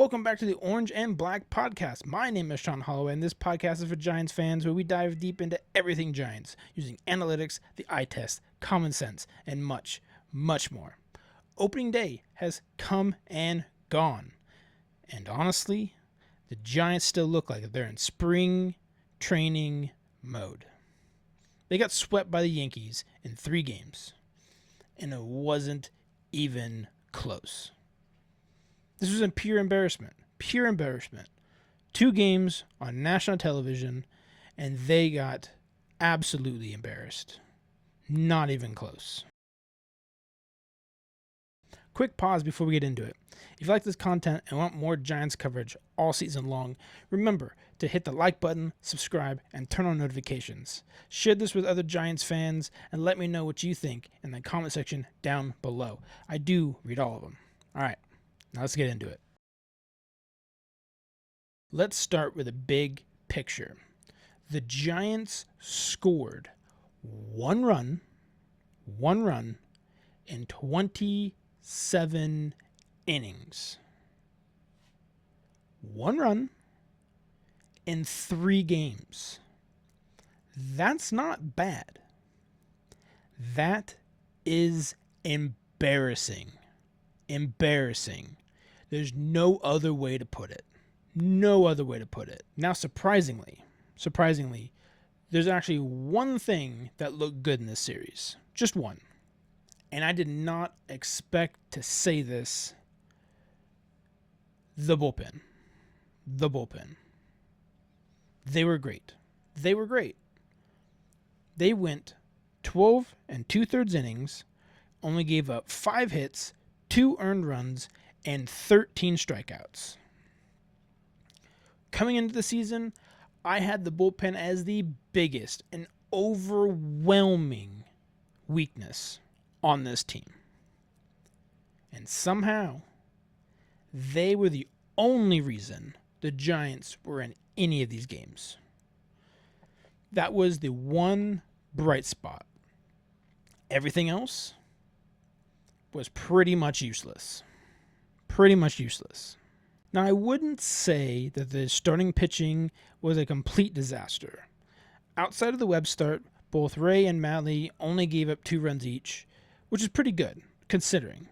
Welcome back to the Orange and Black Podcast. My name is Sean Holloway, and this podcast is for Giants fans where we dive deep into everything Giants using analytics, the eye test, common sense, and much, much more. Opening day has come and gone. And honestly, the Giants still look like they're in spring training mode. They got swept by the Yankees in 3 games, and it wasn't even close. This was a pure embarrassment. 2 games on national television, and they got absolutely embarrassed. Not even close. Quick pause before we get into it. If you like this content and want more Giants coverage all season long, remember to hit the like button, subscribe, and turn on notifications. Share this with other Giants fans, and let me know what you think in the comment section down below. I do read all of them. All right. Now let's get into it. Let's start with a big picture. The Giants scored one run in 27 innings. 1 run in 3 games. That's not bad. That is embarrassing. There's no other way to put it. Now, surprisingly, there's actually one thing that looked good in this series. Just one. And I did not expect to say this. The bullpen. They were great. They went 12 and 2/3 innings, only gave up 5 hits, 2 earned runs, and 13 strikeouts. Coming into the season, I had the bullpen as the biggest and overwhelming weakness on this team. And somehow, they were the only reason the Giants were in any of these games. That was the one bright spot. Everything else was pretty much useless. Now, I wouldn't say that the starting pitching was a complete disaster. Outside of the Webb start, both Ray and Malley only gave up 2 runs each, which is pretty good, considering.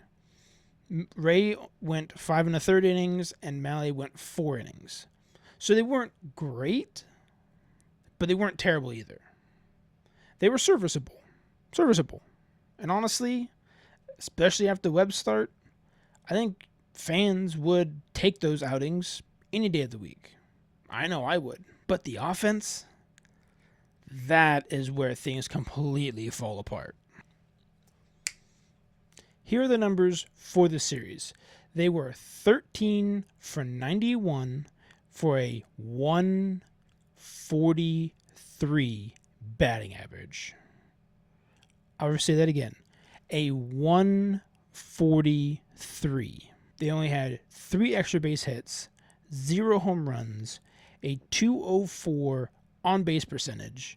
Ray went 5 1/3 innings, and Malley went 4 innings. So they weren't great, but they weren't terrible either. They were serviceable. And honestly, especially after the Webb start, I think fans would take those outings any day of the week. I know I would. But the offense, that is where things completely fall apart. Here are the numbers for the series. They were 13 for 91 for a 143 batting average. I'll say that again. A 143. They only had 3 extra base hits, 0 home runs, a 204 on-base percentage,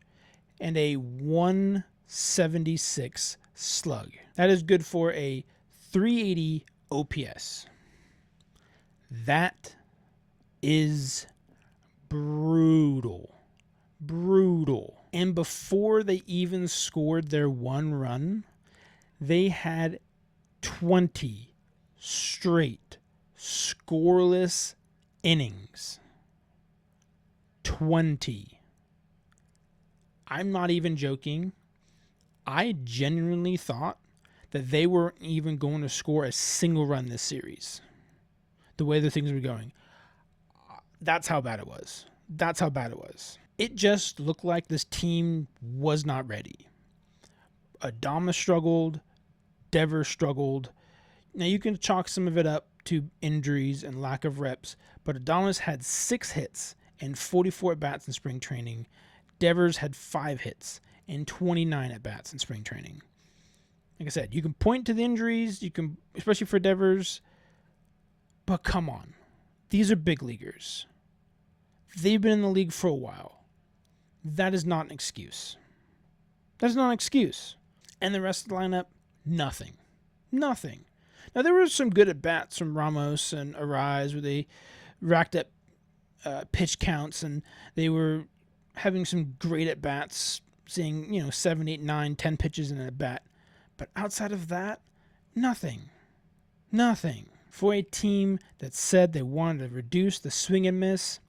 and a 176 slug. That is good for a 380 OPS. That is brutal. And before they even scored their 1 run, they had 20 straight scoreless innings. 20. I'm not even joking. I genuinely thought that they weren't even going to score a single run this series. The way the things were going. That's how bad it was. It just looked like this team was not ready. Adames struggled. Devers struggled. Now, you can chalk some of it up to injuries and lack of reps, but Adames had 6 hits and 44 at-bats in spring training. Devers had 5 hits and 29 at-bats in spring training. Like I said, you can point to the injuries, especially for Devers, but come on. These are big leaguers. They've been in the league for a while. That is not an excuse. And the rest of the lineup, nothing. Now, there were some good at-bats from Ramos and Arise where they racked up pitch counts, and they were having some great at-bats, seeing, 7, 8, 9, 10 pitches in an at-bat. But outside of that, nothing. Nothing. For a team that said they wanted to reduce the swing and miss,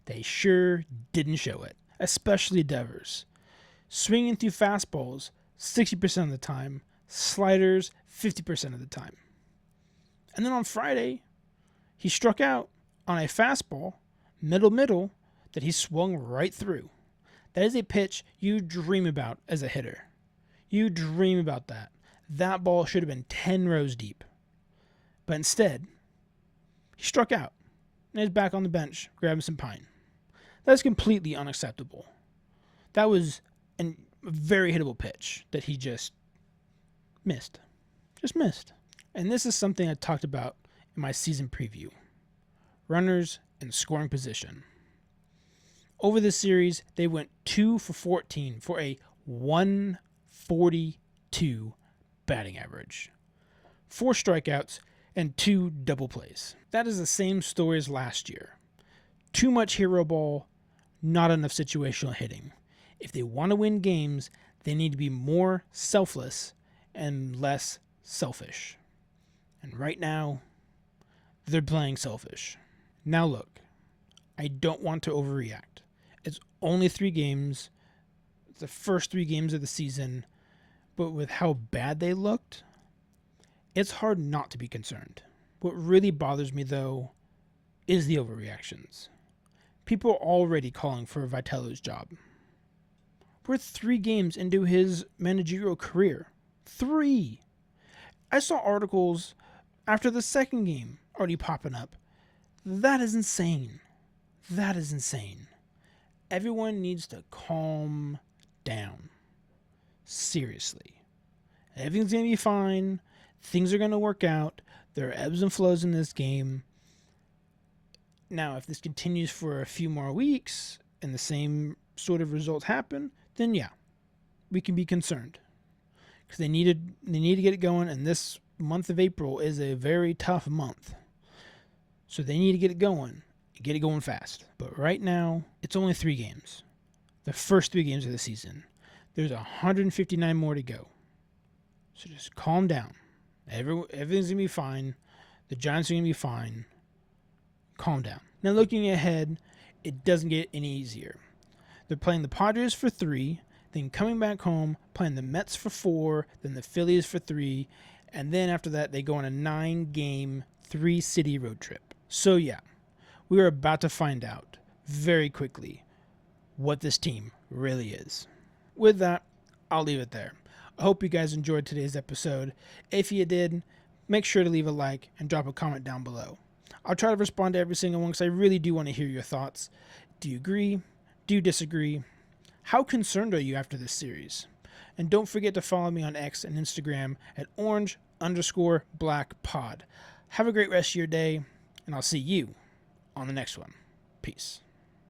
they sure didn't show it, especially Devers. Swinging through fastballs 60% of the time, sliders 50% of the time. And then on Friday, he struck out on a fastball, middle, that he swung right through. That is a pitch you dream about as a hitter. You dream about that. That ball should have been 10 rows deep. But instead, he struck out and he's back on the bench grabbing some pine. That's completely unacceptable. That was a very hittable pitch that he just missed. Just missed. And this is something I talked about in my season preview. Runners in scoring position. Over this series, they went 2 for 14 for a 142 batting average. 4 strikeouts and 2 double plays. That is the same story as last year. Too much hero ball, not enough situational hitting. If they want to win games, they need to be more selfless and less selfish. And right now, they're playing selfish. Now look, I don't want to overreact. It's only 3 games. It's the first 3 games of the season. But with how bad they looked, it's hard not to be concerned. What really bothers me, though, is the overreactions. People are already calling for Vitellos' job. We're 3 games into his managerial career. 3! I saw articles after the second game already popping up. That is insane. That is insane. Everyone needs to calm down. Seriously. Everything's going to be fine. Things are going to work out. There are ebbs and flows in this game. Now, if this continues for a few more weeks and the same sort of results happen, then yeah, we can be concerned. Because they need to get it going, and this month of April is a very tough month. So they need to get it going fast. But right now, it's only 3 games. The first 3 games of the season. There's 159 more to go. So just calm down. Everything's going to be fine. The Giants are going to be fine. Calm down. Now looking ahead, it doesn't get any easier. They're playing the Padres for 3, then coming back home, playing the Mets for 4, then the Phillies for 3, and then after that they go on a 9-game, 3-city road trip. So yeah, we are about to find out very quickly what this team really is. With that, I'll leave it there. I hope you guys enjoyed today's episode. If you did, make sure to leave a like and drop a comment down below. I'll try to respond to every single one because I really do want to hear your thoughts. Do you agree? Do you disagree? How concerned are you after this series? And don't forget to follow me on X and Instagram at orange_blackpod. Have a great rest of your day, and I'll see you on the next one. Peace.